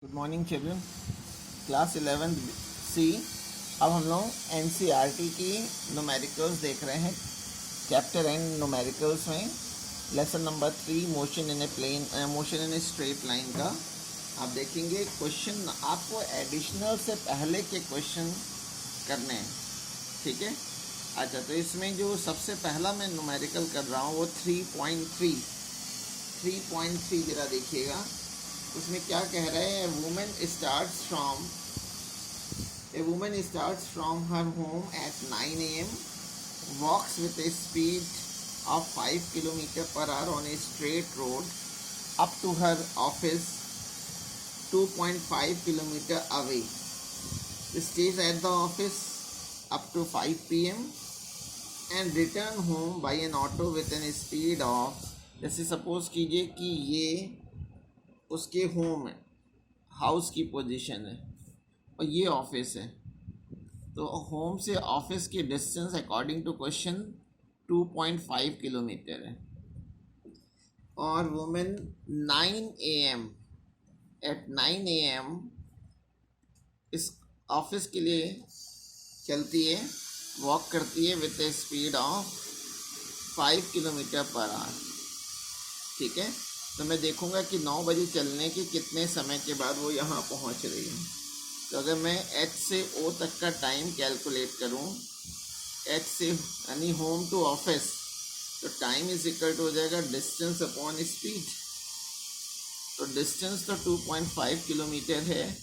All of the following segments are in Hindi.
Good morning children. Class 11 C. अब हम लोग एनसीईआरटी की न्यूमेरिकल्स देख रहे हैं। चैप्टर एंड न्यूमेरिकल्स में lesson number 3 motion in a plane, motion in a straight line का आप देखेंगे। क्वेश्चन आपको एडिशनल से पहले के क्वेश्चन करने हैं, ठीक है। अच्छा, तो इसमें जो सबसे पहला मैं न्यूमेरिकल कर रहा हूँ वो 3.3 जरा देखिएगा। उसमें क्या कह रहे हैं? A woman starts from her home at 9 a.m., walks with a speed of 5 km/h on a straight road up to her office 2.5 km away. Stays at the office up to 5 p.m. and return home by an auto with a speed of, जैसे सपोज कीजिए कि ये उसके होम है, हाउस की पोजीशन है और ये ऑफिस है। तो होम से ऑफिस की distance according to question 2.5 kilometre है। और वुमेन 9 a.m. इस ऑफिस के लिए चलती है, वॉक करती है with A speed of 5 km/h, ठीक है। तो मैं देखूंगा कि 9 बजे चलने के कितने समय के बाद वो यहाँ पहुँच रही है। तो अगर मैं H से O तक का टाइम कैलकुलेट करूँ, H से यानी होम टू ऑफिस, तो टाइम इज इक्वल टू हो जाएगा डिस्टेंस अपॉन स्पीड। तो डिस्टेंस तो 2.5 किलोमीटर है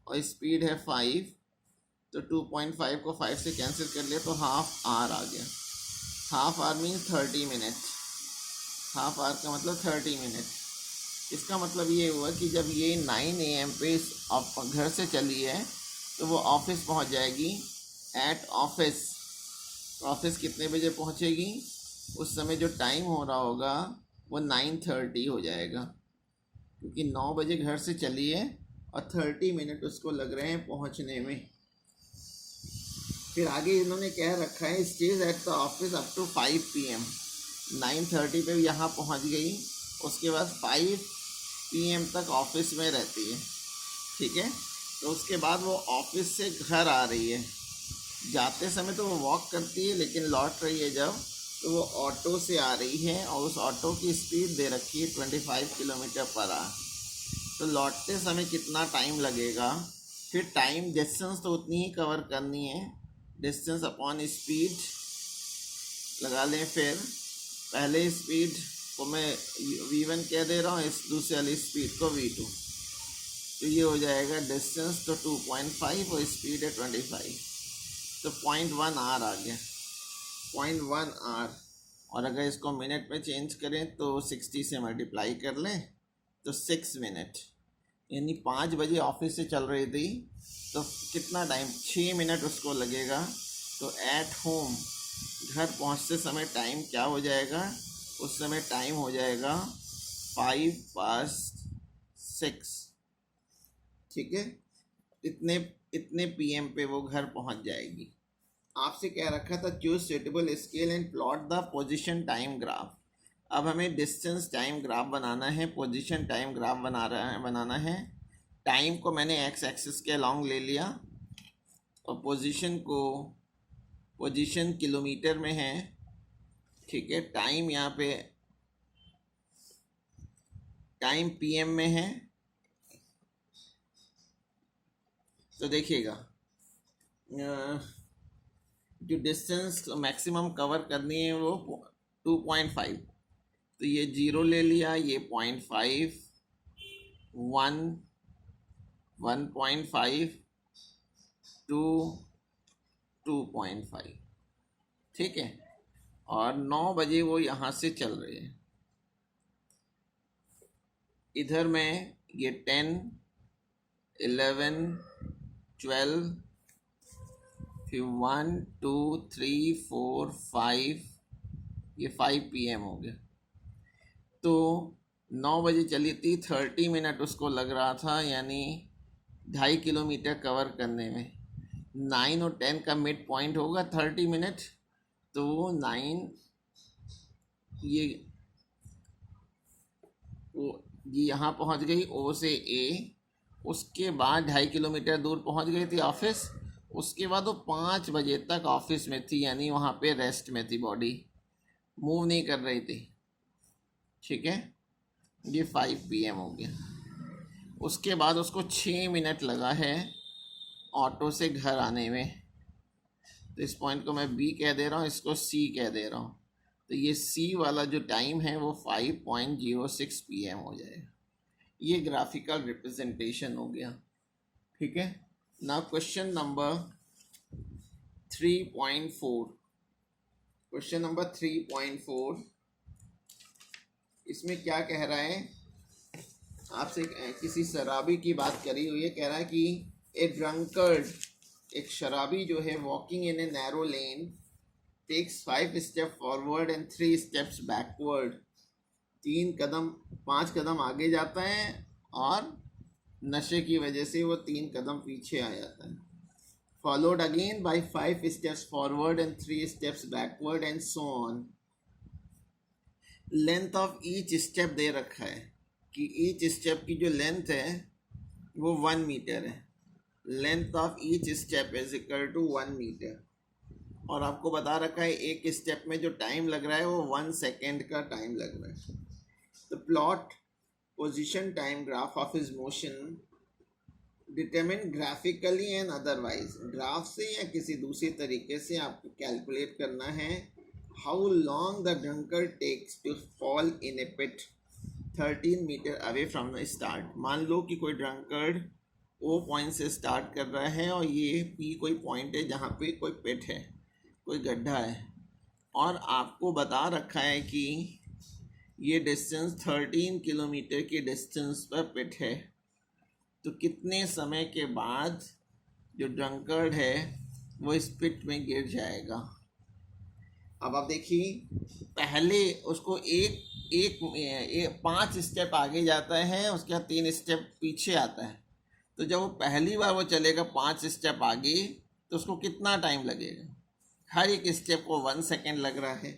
और स्पीड है 5, तो 2.5 को 5 से कैंसिल कर लिया तो हाफ आवर आ गया। Half hour means 30 minute. Half hour का मतलब 30 मिनट। इसका मतलब ये हुआ कि जब ये 9 a.m. पे घर से चली है तो वो ऑफिस पहुंच जाएगी एट ऑफिस। ऑफिस कितने बजे पहुंचेगी? उस समय जो टाइम हो रहा होगा वो 9:30 हो जाएगा, क्योंकि 9 बजे घर से चली है और 30 मिनट उसको लग रहे हैं पहुंचने में। फिर आगे इन्होंने कह रखा है stage at the office up to 5 p.m. 9:30 पे यहाँ पहुँच गई, उसके बाद 5 p.m. तक ऑफिस में रहती है, ठीक है। तो उसके बाद वो ऑफिस से घर आ रही है। जाते समय तो वो वॉक करती है, लेकिन लौट रही है जब, तो वो ऑटो से आ रही है और उस ऑटो की स्पीड दे रखी है 25 km/h। तो लौटते समय कितना टाइम लगेगा? फिर टाइम डिस्टेंस तो उतनी ही कवर करनी है, डिस्टेंस अपॉन स्पीड लगा लें। फिर पहले स्पीड को मैं v1 कह दे रहा हूँ, इस दूसरे वाली स्पीड को v2। तो ये हो जाएगा डिस्टेंस तो 2.5 और स्पीड है 25, तो 0.1 आवर आ गया। 0.1 आवर। और अगर इसको मिनट में चेंज करें तो 60 से मल्टीप्लाई कर लें तो 6 मिनट, यानी 5 बजे ऑफिस से चल रही थी तो कितना टाइम? 6 मिनट उसको लगेगा। तो एट होम, घर पहुंचते समय टाइम क्या हो जाएगा? उस समय टाइम हो जाएगा 5:06, ठीक है। इतने इतने PM पे वो घर पहुंच जाएगी। आपसे क्या रखा था? Choose suitable scale and plot the position time graph. अब हमें डिस्टेंस टाइम ग्राफ बनाना है, पोजीशन टाइम ग्राफ बनाना है। टाइम को मैंने एक्स एक्सिस के अलॉन्ग ले लिया और पोजीशन किलोमीटर में है, ठीक है। टाइम यहाँ पे टाइम PM में है। तो देखिएगा जो डिस्टेंस मैक्सिमम कवर करनी है वो 2.5, तो ये 0 ले लिया, ये 0.5, 1, 1.5, 2, 2.5, ठीक है। और 9 बजे वो यहाँ से चल रहे हैं। इधर में ये 10, 11, 12, फिर 1, 2, 3, 4, 5, ये 5 PM हो गया। तो 9 बजे चली थी, 30 मिनट उसको लग रहा था, यानी 2.5 किलोमीटर कवर करने में। 9 और 10 का मिड पॉइंट होगा 30 मिनट, तो 9 ये वो ये यहाँ पहुँच गई O से A, उसके बाद 2.5 किलोमीटर दूर पहुंच गई थी ऑफिस। उसके बाद वो 5 बजे तक ऑफिस में थी, यानी वहाँ पे रेस्ट में थी, बॉडी मूव नहीं कर रही थी। ठीक है, ये 5 PM हो गया। उसके बाद उसको 6 मिनट लगा है ऑटो से घर आने में। तो इस पॉइंट को मैं बी कह दे रहा हूँ, इसको सी कह दे रहा हूँ। तो ये सी वाला जो टाइम है वो 5.06 PM हो जाएगा। ये ग्राफिकल रिप्रेजेंटेशन हो गया। ठीक है, now question number 3.4। Question number 3.4, इसमें क्या कह रहा है, आपसे किसी शराबी की बात करी हुई है। कह रहा है कि ए ड्रंकर्ड, एक शराबी जो है, walking in a narrow lane takes 5 step forward and 3 steps backward. 5 कदम आगे जाता है और नशे की वजह से वो 3 कदम पीछे आ जाता है। Followed again by 5 steps forward and 3 steps backward and so on. Length of each step दे रखा है कि ईच स्टेप की जो लेंथ है वो 1 मीटर है। Length of each step is equal to 1 metre. और आपको बता रखा है एक स्टेप में जो टाइम लग रहा है वो 1 सेकेंड का टाइम लग रहा है। तो plot position time graph of his motion determine graphically and otherwise. Graph से या किसी दूसरे तरीके से आपको कैलकुलेट करना है how long the drunkard takes to fall in a pit 13 metre away from the start. मान लो कि कोई ड्रंकर्ड ओ पॉइंट से स्टार्ट कर रहा है और ये पी कोई पॉइंट है जहाँ पे कोई पिट है, कोई गड्ढा है, और आपको बता रखा है कि ये डिस्टेंस 13 किलोमीटर की डिस्टेंस पर पिट है। तो कितने समय के बाद जो ड्रंकर्ड है वो इस पिट में गिर जाएगा। अब आप देखिए, पहले उसको एक 5 स्टेप आगे जाता है, उसके बाद 3 स्टेप पीछे आता है। तो जब वो पहली बार वो चलेगा 5 स्टेप आगे, तो उसको कितना टाइम लगेगा। हर एक स्टेप को 1 सेकेंड लग रहा है।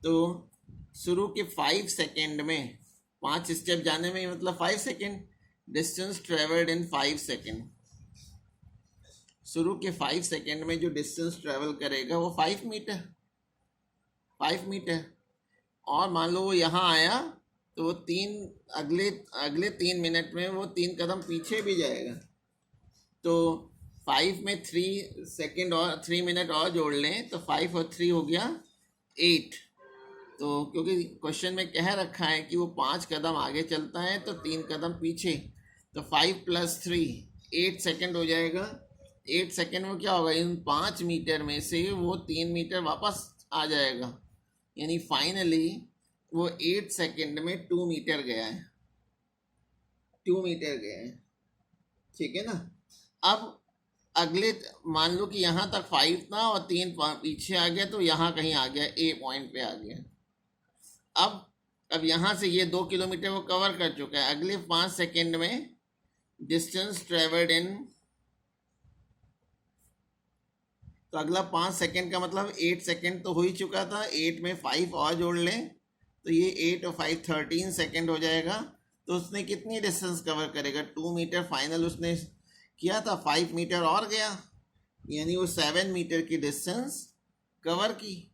तो शुरू के 5 सेकेंड में 5 स्टेप जाने में मतलब 5 सेकेंड, डिस्टेंस ट्रेवल्ड इन 5 सेकेंड। शुरू के 5 सेकेंड में जो डिस्टेंस ट्रेवल करेगा वो 5 मीटर। और मान लो वो यहाँ आया तो वो अगले 3 मिनट में वो 3 कदम पीछे भी जाएगा। तो 5 में 3 सेकेंड और 3 मिनट और जोड़ लें तो 5 और 3 हो गया 8। तो क्योंकि क्वेश्चन में कह रखा है कि वो 5 कदम आगे चलता है तो 3 कदम पीछे, तो 5 + 3 8 सेकेंड हो जाएगा। 8 सेकेंड में क्या होगा, इन 5 मीटर में से वो 3 मीटर वापस आ जाएगा, यानी फाइनली वो 8 सेकेंड में 2 मीटर गया है। 2 मीटर गया है, ठीक है ना। अब अगले मान लो कि यहाँ तक 5 था और 3 पीछे आ गया, तो यहाँ कहीं आ गया, ए पॉइंट पे आ गया। अब यहाँ से ये 2 किलोमीटर वो कवर कर चुका है। अगले 5 सेकेंड में डिस्टेंस ट्रेवल्ड इन, तो अगला 5 सेकेंड का मतलब 8 सेकेंड तो हो ही चुका था। 8 में 5 और जोड़ लें तो ये 8 और 5 13 सेकेंड हो जाएगा। तो उसने कितनी डिस्टेंस कवर करेगा, 2 मीटर फाइनल उसने किया था, 5 मीटर और गया, यानी वो 7 मीटर की डिस्टेंस कवर की।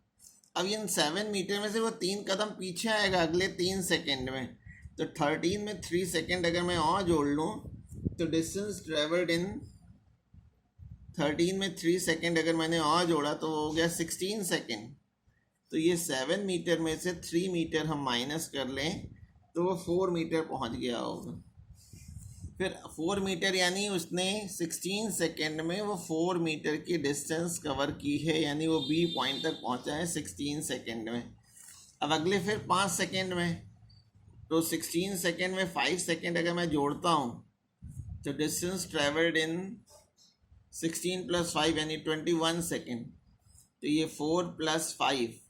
अब इन 7 मीटर में से वो 3 कदम पीछे आएगा अगले 3 सेकेंड में। तो 13 में 3 सेकेंड अगर मैं और जोड़ लूँ तो डिस्टेंस ट्रेवल्ड इन 13 में 3 सेकेंड अगर मैंने और जोड़ा तो वो हो गया 16 सेकेंड। तो ये 7 मीटर में से 3 मीटर हम माइनस कर लें तो वो 4 मीटर पहुंच गया होगा। फिर 4 मीटर यानी उसने 16 सेकेंड में वो 4 मीटर की डिस्टेंस कवर की है, यानी वो बी पॉइंट तक पहुंचा है 16 सेकेंड में। अब अगले फिर 5 सेकेंड में, तो 16 सेकेंड में 5 सेकेंड अगर मैं जोड़ता हूँ तो डिस्टेंस ट्रेवल्ड इन 16 + 5 यानी 21 सेकेंड। तो ये 4 + 5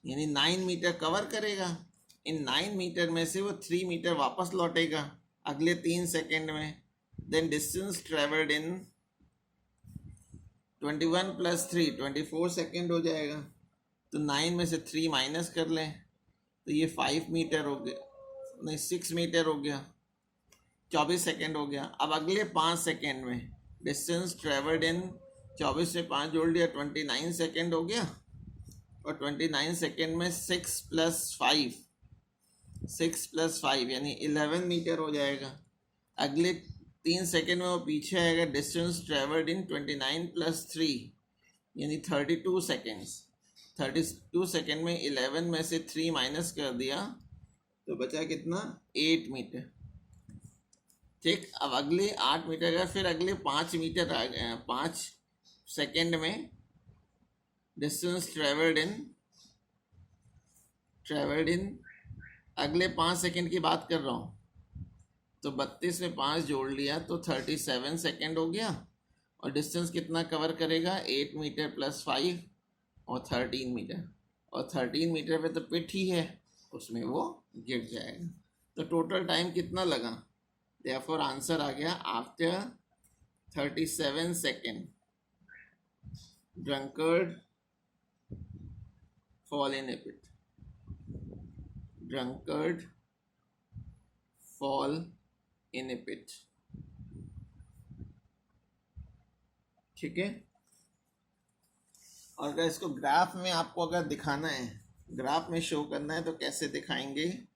यानी 9 मीटर कवर करेगा। इन 9 मीटर में से वो 3 मीटर वापस लौटेगा अगले 3 सेकेंड में। Then distance travelled in 21 + 3 24 second हो जाएगा। तो 9 में से 3 माइनस कर लें तो ये 5 मीटर हो गया, नहीं 6 मीटर हो गया। 24 सेकेंड हो गया। अब अगले 5 सेकेंड में डिस्टेंस ट्रेवल्ड इन 24 से 5 जोड़ दिया, 29 सेकेंड हो गया। और 29 सेकेंड में 6 + 5 यानी 11 मीटर हो जाएगा। अगले 3 सेकेंड में वो पीछे आएगा, डिस्टेंस ट्रेवल्ड इन 29 + 3 यानी 32 सेकेंड्स। 32 सेकेंड में 11 में से 3 माइनस कर दिया तो बचा कितना, 8 मीटर। ठीक, अब अगले 8 मीटर का, फिर अगले 5 मीटर आ गए, 5 सेकेंड में डिस्टेंस ट्रेवल्ड इन अगले 5 सेकेंड की बात कर रहा हूँ, तो 32 में 5 जोड़ लिया तो 37 सेकेंड हो गया। और डिस्टेंस कितना कवर करेगा, 8 मीटर + 5 और 13 मीटर। और 13 मीटर पे तो पिट ही है, उसमें वो गिर जाएगा। तो टोटल टाइम कितना लगा, देयरफॉर आंसर आ गया, after 37 second drunkard fall in a pit. Drunkard fall in a pit. ठीक है। और अगर इसको ग्राफ में आपको अगर दिखाना है, ग्राफ में शो करना है, तो कैसे दिखाएंगे,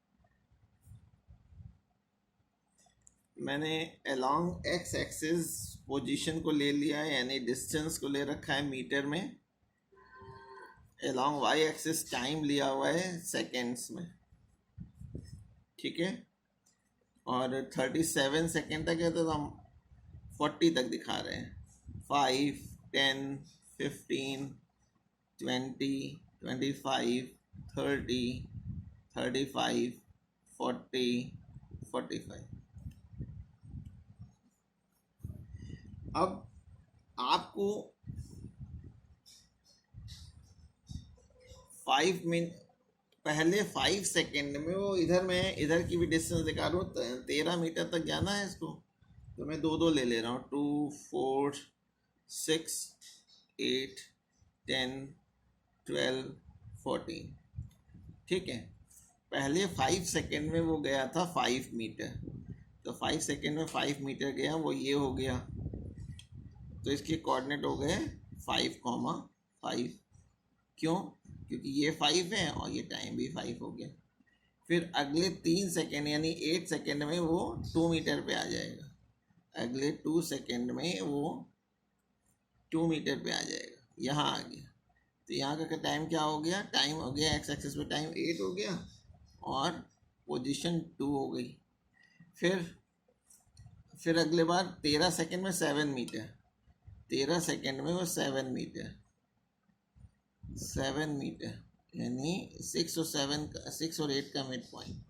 मैंने अलोंग एक्स एक्सिस पोजीशन को ले लिया है, यानी डिस्टेंस को ले रखा है मीटर में। अलोंग वाई एक्सिस टाइम लिया हुआ है सेकेंड्स में। ठीक है। और 37 सेकेंड तक है तो हम 40 तक दिखा रहे हैं। 5, 10, 15, 20, 25, 30, 35, 40, 45। अब आपको 5 मिनट पहले 5 सेकेंड में वो इधर की भी डिस्टेंस दिखा रहा हूँ, 13 मीटर तक जाना है इसको, तो मैं 2 ले ले रहा हूँ। 2, 4, 6, 8, 10, 12, 14। ठीक है। पहले 5 सेकेंड में वो गया था 5 मीटर, तो 5 सेकेंड में 5 मीटर गया, वो ये हो गया, तो इसके कोऑर्डिनेट हो गए 5,5। क्यों, क्योंकि ये 5 है और ये टाइम भी 5 हो गया। फिर अगले 3 सेकेंड यानी 8 सेकेंड में वो 2 मीटर पे आ जाएगा। अगले 2 सेकेंड में वो 2 मीटर पे आ जाएगा, यहाँ आ गया। तो यहाँ का टाइम क्या हो गया, टाइम हो गया एक्स एक्सिस पे टाइम 8 हो गया और पोजीशन 2 हो गई। फिर अगले बार 13 सेकेंड में 7 मीटर, 13 सेकेंड में वो 7 मीटर यानी 6 और 8 का मिड पॉइंट,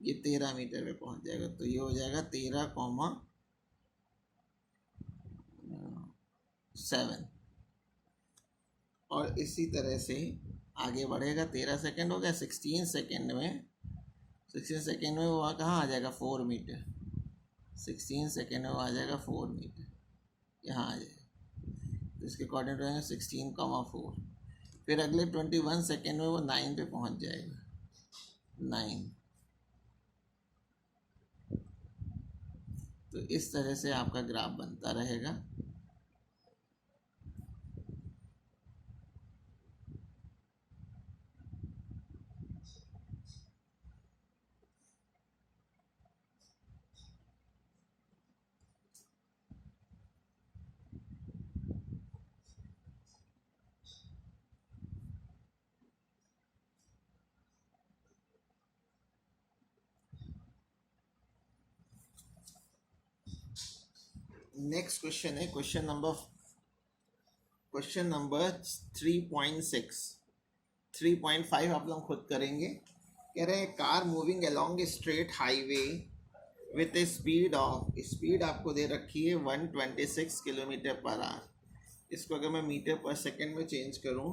ये 13 मीटर पे पहुंच जाएगा। तो ये हो जाएगा 13,7। और इसी तरह से आगे बढ़ेगा। 13 सेकेंड हो गया, 16 सेकेंड में वो कहाँ आ जाएगा, 4 मीटर। 16 सेकेंड में वो आ जाएगा 4 मीटर, यहाँ आ जाएगा। तो इसके कोऑर्डिनेट रहेंगे 16,4। फिर अगले 21 सेकेंड में वो 9 पे पहुंच जाएगा, 9। तो इस तरह से आपका ग्राफ बनता रहेगा। नेक्स्ट क्वेश्चन है क्वेश्चन नंबर 3.6। 3.5 आप लोग खुद करेंगे। कह रहे हैं car moving along a straight highway with A speed आपको दे रखी है 126 किलोमीटर पर आवर। इसको अगर मैं मीटर पर सेकेंड में चेंज करूं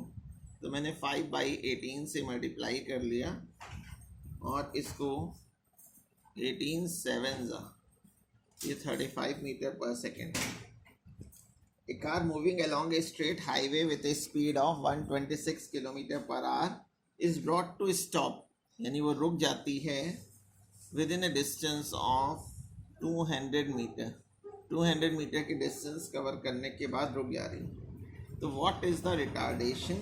तो मैंने 5/18 से मल्टीप्लाई कर लिया और इसको 18 7 ये 35 मीटर पर second. A car moving along a straight highway with a speed of 126 kilometre पर our is brought to stop, यानी वो रुक जाती है within a distance of 200 metre, 200 metre की डिस्टेंस कवर करने के बाद रुक जा रही है। तो what is the retardation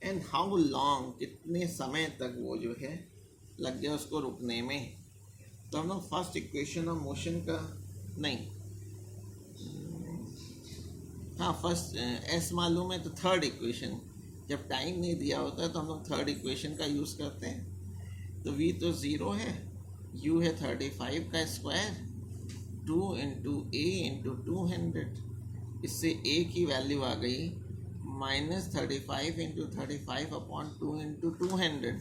and how long, कितने समय तक वो जो है लग गया उसको रुकने में। तो हम लोग फर्स्ट इक्वेशन ऑफ मोशन का नहीं, हाँ फर्स्ट एस मालूम है तो थर्ड इक्वेशन, जब टाइम नहीं दिया होता है तो हम लोग थर्ड इक्वेशन का यूज़ करते हैं। तो v तो ज़ीरो है, u है 35 का स्क्वायर, 2 इंटू ए इंटू 200, इससे a की वैल्यू आ गई -35 इंटू 35 अपॉन 2 इंटू 200,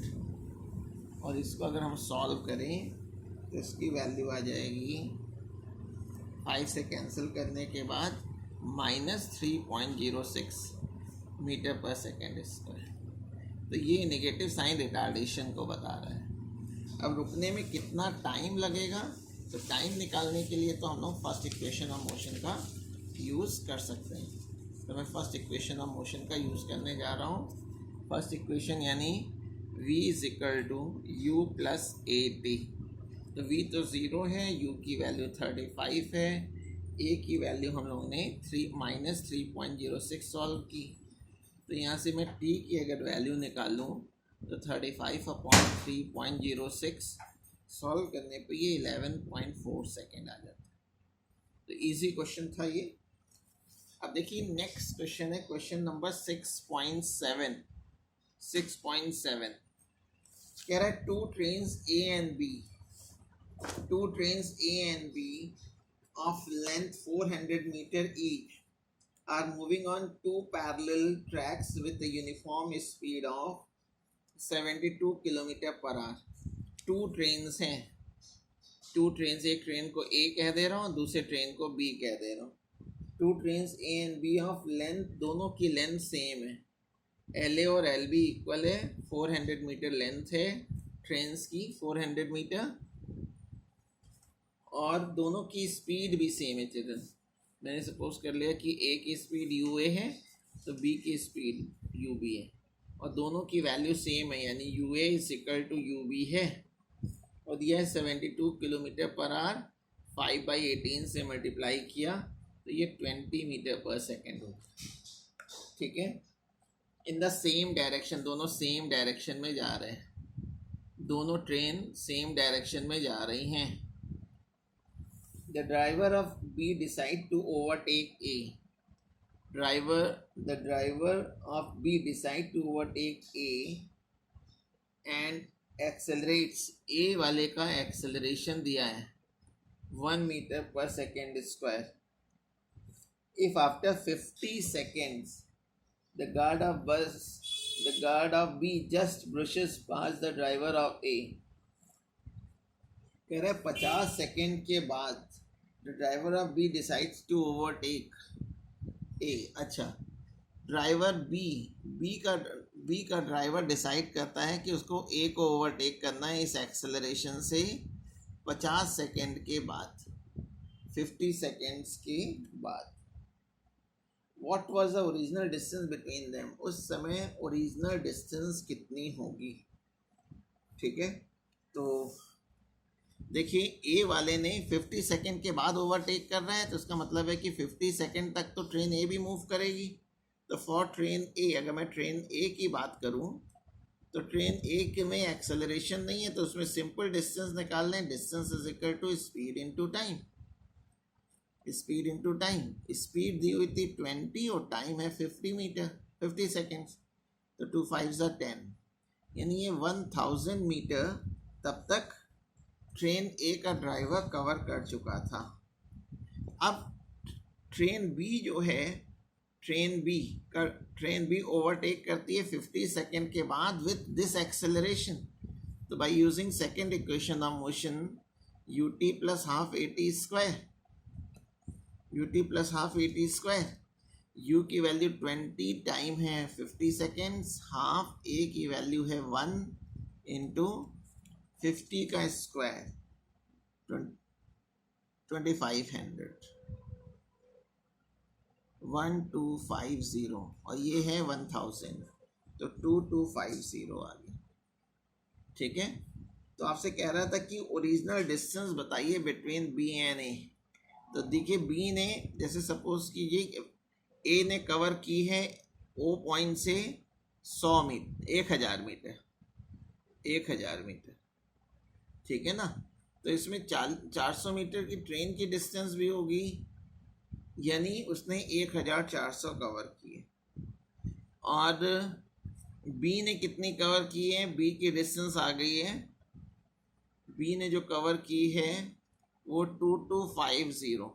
और इसको अगर हम सॉल्व करें तो इसकी वैल्यू आ जाएगी 5 से कैंसिल करने के बाद -3.06 मीटर पर सेकेंड स्क्वायर। तो ये नेगेटिव साइन रिटार्डेशन को बता रहा है। अब रुकने में कितना टाइम लगेगा, तो टाइम निकालने के लिए तो हम लोग फर्स्ट इक्वेशन ऑफ मोशन का यूज़ कर सकते हैं। तो मैं फर्स्ट इक्वेशन ऑफ मोशन का यूज़ करने जा रहा हूँ। फर्स्ट इक्वेशन यानी v is equal to u plus a t. तो v तो ज़ीरो है, u की वैल्यू 35 है, a की वैल्यू हम लोगों ने -3.06 सॉल्व की। तो यहाँ से मैं t की अगर वैल्यू निकालूँ तो 35 अपॉन 3.06 सॉल्व करने पे ये 11.4 सेकेंड आ जाता है। तो इजी क्वेश्चन था ये। अब देखिए नेक्स्ट क्वेश्चन है क्वेश्चन नंबर 6.7। 6.7 कह रहा है two trains A and B of length 400 meter each are moving on two parallel tracks with a uniform speed of 72 kilometre पर आवर। टू ट्रेन्स हैं, टू ट्रेन्स, एक ट्रेन को A कह दे रहा हूँ, दूसरे ट्रेन को B कह दे रहा हूँ। Two trains A and B of length, दोनों की लेंथ सेम है, LA और LB इक्वल है, 400 मीटर लेंथ है ट्रेन्स की, 400 मीटर, और दोनों की स्पीड भी सेम है। चिल्ड्रन मैंने सपोज कर लिया कि A की स्पीड UA है तो B की स्पीड UB है, और दोनों की वैल्यू सेम है, यानी UA is equal to UB है, और दिया है 72 किलोमीटर पर आवर, 5/18 से मल्टीप्लाई किया तो ये 20 मीटर पर सेकेंड होगा। ठीक है, इन द सेम डायरेक्शन, दोनों सेम डायरेक्शन में जा रहे हैं, दोनों ट्रेन सेम डायरेक्शन में जा रही हैं। The driver of B decide to overtake A. The driver of B decide to overtake A and accelerates. A वाले का acceleration दिया है 1 meter per second square. If after 50 seconds the guard of B just brushes past the driver of A. कह रहे 50 सेकेंड के बाद the driver of B decides to overtake A. अच्छा, ड्राइवर बी का ड्राइवर डिसाइड करता है कि उसको ए को ओवरटेक करना है इस एक्सेलरेशन से 50 सेकेंड के बाद, 50 सेकेंड्स के बाद। What was the original distance between them, उस समय ओरिजिनल डिस्टेंस कितनी होगी। ठीक है, तो देखिए ए वाले ने 50 सेकेंड के बाद ओवरटेक कर रहा है, तो उसका मतलब है कि 50 सेकेंड तक तो ट्रेन ए भी मूव करेगी। तो फॉर ट्रेन ए, अगर मैं ट्रेन ए की बात करूं तो ट्रेन ए के में एक्सेलरेशन नहीं है, तो उसमें सिंपल डिस्टेंस निकाल लें, distance is equal to speed into time, speed into time. Speed दी हुई थी 20 और टाइम है 50 मीटर, 50 सेकेंड्स, तो 2 5 10, यानी ये 1000 मीटर तब तक ट्रेन ए का ड्राइवर कवर कर चुका था। अब ट्रेन बी जो है, ट्रेन बी ओवरटेक करती है 50 सेकेंड के बाद विथ दिस एक्सेलरेशन। तो by using second equation of motion ut plus half A T square, u की वैल्यू 20, टाइम है 50 सेकेंड्स, हाफ ए की वैल्यू है 1 इंटू 50 का स्क्वायर 2500, 1250, और ये है 1000, तो 2250 आ गया। ठीक है, तो आपसे कह रहा था कि ओरिजिनल डिस्टेंस बताइए बिटवीन बी एंड ए। तो देखिए बी ने, जैसे सपोज कीजिए ए ने कवर की है ओ पॉइंट से 100 मीटर, 1000 मीटर, 1000 मीटर, ठीक है ना। तो इसमें 400 मीटर की ट्रेन की डिस्टेंस भी होगी, यानी उसने 1400 कवर किए। और बी ने कितनी कवर की है, बी की डिस्टेंस आ गई है, बी ने जो कवर की है वो 2250,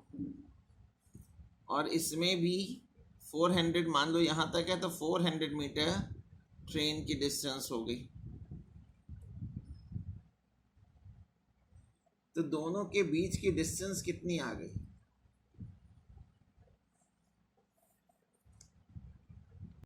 और इसमें भी 400, मान लो यहाँ तक है तो 400 मीटर ट्रेन की डिस्टेंस हो गई। तो दोनों के बीच की डिस्टेंस कितनी आ गई,